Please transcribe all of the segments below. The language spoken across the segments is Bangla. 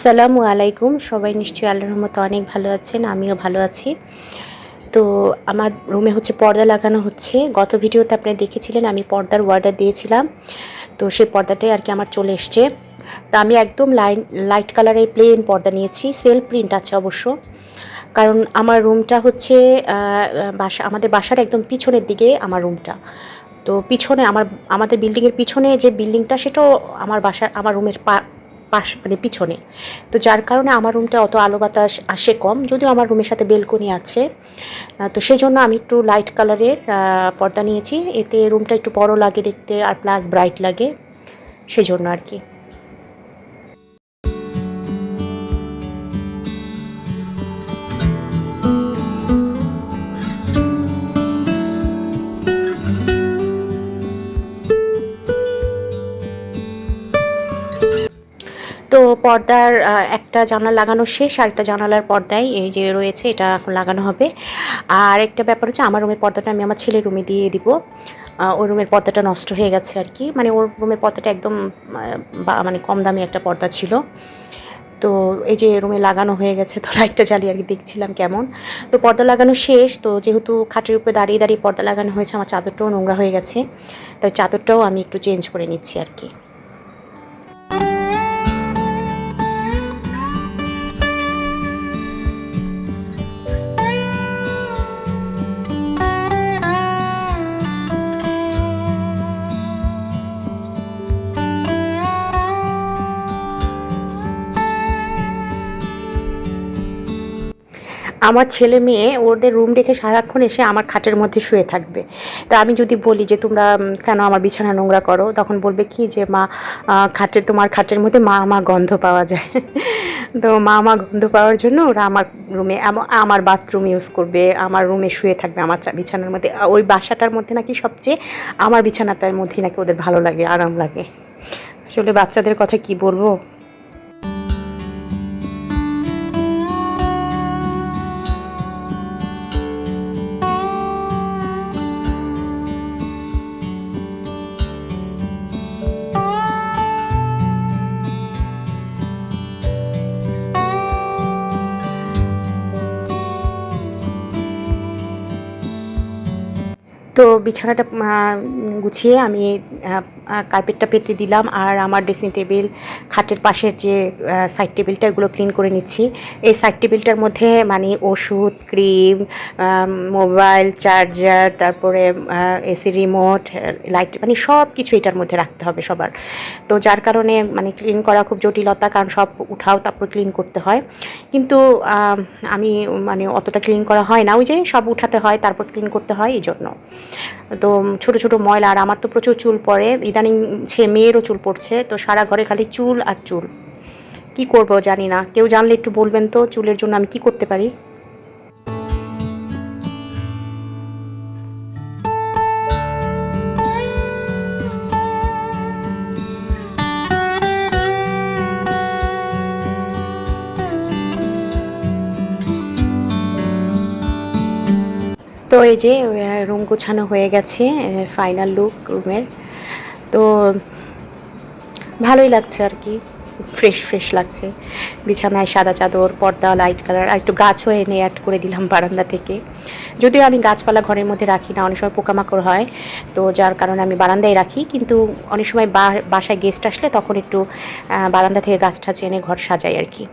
আসসালামু আলাইকুম। সবাই নিশ্চয়ই আল্লাহর রহমতে অনেক ভালো আছেন। আমিও ভালো আছি। তো আমার রুমে হচ্ছে পর্দা লাগানো হচ্ছে। গত ভিডিওতে আপনারা দেখেছিলেন আমি পর্দার অর্ডার দিয়েছিলাম। তো সেই পর্দাটাই আরকি আমার চলে এসছে। তো আমি একদম লাইট কালারের প্লেন পর্দা নিয়েছি। সেলফ প্রিন্ট আছে অবশ্য। কারণ আমার রুমটা হচ্ছে আ আ আমাদের বাসার একদম পিছনের দিকে আমার রুমটা। তো পিছনে আমাদের বিল্ডিংয়ের পিছনে যে বিল্ডিংটা সেটাও আমার রুমের মানে পিছনে। তো যার কারণে আমার রুমটা অত আলো বাতাস আসে কম। যদিও আমার রুমের সাথে বেলকনি আছে। তো সেজন্য আমি একটু লাইট কালারের পর্দা নিয়েছি। এতে রুমটা একটু বড় লাগে দেখতে আর প্লাস ব্রাইট লাগে। সেজন্য আরকি। তো পর্দার একটা জানালা লাগানো শেষ, আরেকটা জানালার পর্দায় এই যে রয়েছে এটা এখন লাগানো হবে। আর একটা ব্যাপার হচ্ছে আমার রুমের পর্দাটা আমি আমার ছেলের রুমে দিয়ে দিব। ওই রুমের পর্দাটা নষ্ট হয়ে গেছে আরকি। মানে ওর রুমের পর্দাটা একদম মানে কম দামি একটা পর্দা ছিল। তো এই যে রুমে লাগানো হয়ে গেছে তো লাইটটা জ্বালিয়ে আরকি দেখছিলাম কেমন। তো পর্দা লাগানো শেষ। তো যেহেতু খাটের উপরে দাঁড়িয়ে, দাঁড়িয়ে পর্দা লাগানো হয়েছে আমার চাদরটাও নোংরা হয়ে গেছে। তাই চাদরটাও আমি একটু চেঞ্জ করে নিচ্ছি আরকি। আমার ছেলে-মেয়ে ওদের রুম রেখে সারাক্ষণ এসে আমার খাটের মধ্যে শুয়ে থাকবে। তো আমি যদি বলি যে, "তোমরা কেন আমার বিছানা নোংরা করো?" তখন বলবে কি যে, "মা তোমার খাটের মধ্যে মা গন্ধ পাওয়া যায়।" তো মা গন্ধ পাওয়ার জন্য ওরা আমার রুমে আমার বাথরুম ইউজ করবে, আমার রুমে শুয়ে থাকবে আমার বিছানার মধ্যে। ওই বাসাটার মধ্যে নাকি সবচেয়ে আমার বিছানাটার মধ্যেই নাকি ওদের ভালো লাগে, আরাম লাগে। আসলে বাচ্চাদের কথা কি বলব? তো বিছানাটা গুছিয়ে আমি কার্পেটটা পেতে দিলাম আর আমার ড্রেসিং টেবিল, খাটের পাশের যে সাইড টেবিলটা এগুলো ক্লিন করে নিচ্ছি। এই সাইড টেবিলটার মধ্যে মানে ওষুধ, ক্রিম, মোবাইল, চার্জার, তারপরে এসি রিমোট, লাইট মানে সব কিছু এটার মধ্যে রাখতে হবে সবার। তো যার কারণে মানে ক্লিন করা খুব জটিলতা কারণ সব উঠাও তারপর ক্লিন করতে হয়। কিন্তু আমি মানে অতটা ক্লিন করা হয় না। ওই যে সব উঠাতে হয় তারপর ক্লিন করতে হয় এজন্য। তো ছোট, ছোট ময়লা আর আমার তো প্রচুর চুল পড়ে। ইদানিং মেয়েরও চুল পড়ছে। তো সারা ঘরে খালি চুল আর চুল। কি করব জানি না। কেউ জানলে একটু বলবেন তো চুলের জন্য আমি কি করতে পারি? তো এই যে রুম গোছানো হয়ে গেছে। ফাইনাল লুক রুমের। তো ভালোই লাগছে আরকি। ফ্রেশ লাগছে। বিছানায় সাদা চাদর, পর্দা লাইট কালার আর একটু গাছও এনে অ্যাড করে দিলাম বারান্দা থেকে। যদিও আমি গাছপালা ঘরের মধ্যে রাখি না, অনেক সময় পোকামাকড় হয়। তো যার কারণে আমি বারান্দায় রাখি। কিন্তু অনেক সময় বাসায় গেস্ট আসলে তখন একটু বারান্দা থেকে গাছ-টাছ এনে ঘর সাজাই আরকি।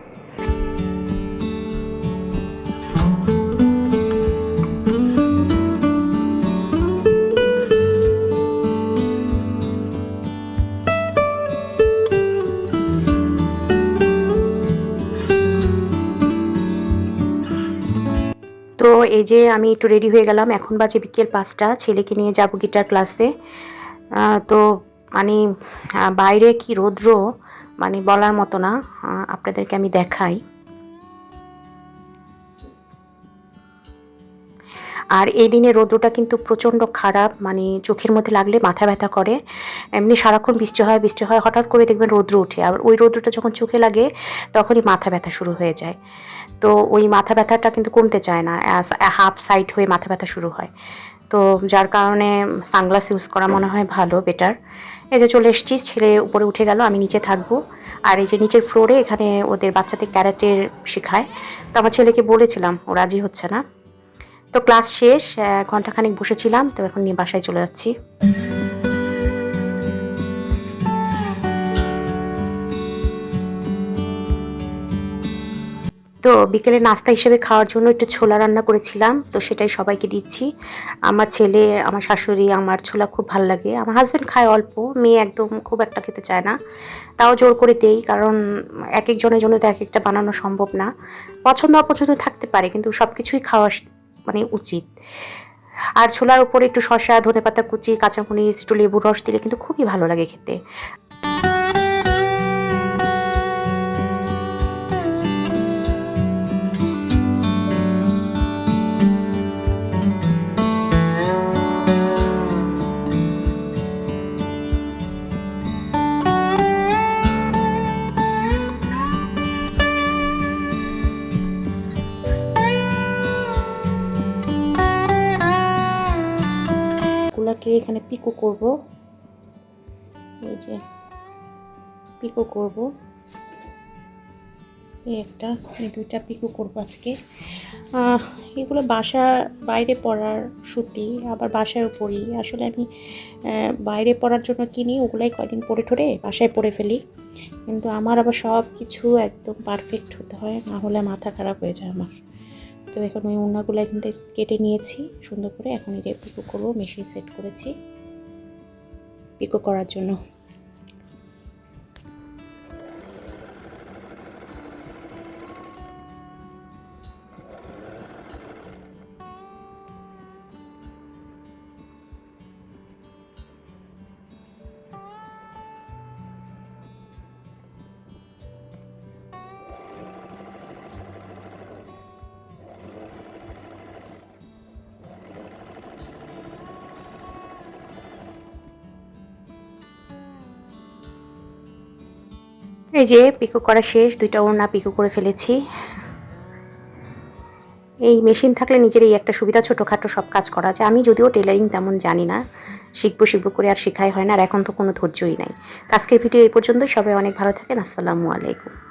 তো এই যে আমি একটু রেডি হয়ে গেলাম। এখন বাজে বিকেল ৫টা। ছেলেকে নিয়ে যাব গিটার ক্লাসে। তো মানে বাইরে কি রৌদ্র মানে বলার মতো না। আপনাদেরকে আমি দেখাই। আর এই দিনের রৌদ্রটা কিন্তু প্রচণ্ড খারাপ মানে চোখের মধ্যে লাগলে মাথা ব্যথা করে। এমনি সারাক্ষণ বৃষ্টি হয় হঠাৎ করে দেখবেন রৌদ্র ওঠে। আর ওই রৌদ্রটা যখন চোখে লাগে তখনই মাথা ব্যথা শুরু হয়ে যায়। তো ওই মাথা ব্যথাটা কিন্তু কমতে চায় না। হাফ সাইড হয়ে মাথা ব্যথা শুরু হয়। তো যার কারণে সানগ্লাস ইউজ করা মনে হয় ভালো বেটার। এই যে চলে এসেছি, ছেলে উপরে উঠে গেল, আমি নিচে থাকবো। আর এই যে নিচের ফ্লোরে এখানে ওদের বাচ্চাদের ক্যারাটের শেখায়। তো আমার ছেলেকে বলেছিলাম, ও রাজি হচ্ছে না। তো ক্লাস শেষ, ঘন্টাখানেক বসেছিলাম, তো এখন নিয়ে বাসায় চলে যাচ্ছি। তো বিকেলে নাস্তা হিসেবে খাওয়ার জন্য একটু ছোলা রান্না করেছিলাম, তো সেটাই সবাইকে দিচ্ছি। আমার ছেলে, আমার শাশুড়ি, আমার ছোলা খুব ভাল লাগে। আমার হাজব্যান্ড খায় অল্প, মেয়ে একদম খুব একটা খেতে চায় না। তাও জোর করে দেই, কারণ এক একজনের জন্য তো এক একটা বানানো সম্ভব না। পছন্দ অপছন্দ থাকতে পারে, কিন্তু সব কিছুই খাওয়া মানে উচিত। আর ছোলার উপরে একটু শসা, ধনেপাতা কুচি, কাঁচামরিচ, একটু লেবুর রস দিলে কিন্তু খুবই ভালো লাগে খেতে। গুলাকে এখানে পিকো করব, এই যে পিকো করব, এই একটা, এই দুইটা পিকো করবো আজকে। এগুলো বাইরে পরার সুতি, আবার বাসায়ও পরি। আসলে আমি বাইরে পরার জন্য কিনি, ওগুলাই কয়দিন পরে ঠরে বাসায় পরে ফেলি। কিন্তু আমার আবার সব কিছু একদম পারফেক্ট হতে হয়, না হলে মাথা খারাপ হয়ে যায় আমার। তো এখন ওই ওড়নাগুলো কিন্তু কেটে নিয়েছি সুন্দর করে, এখন এই যে পিকো করবো, মেশিন সেট করেছি পিকো করার জন্য। এই যে পিকো করা শেষ, দুইটা ওড়না পিকো করে ফেলেছি। এই মেশিন থাকলে নিজের এই একটা সুবিধা, ছোটোখাটো সব কাজ করা যায়। আমি যদিও টেলারিং তেমন জানি না, শিখবো করে আর শেখাই হয় না, আর এখন তো কোনো ধৈর্যই নাই। আজকের ভিডিও এই পর্যন্তই। সবাই অনেক ভালো থাকেন। আসসালামু আলাইকুম।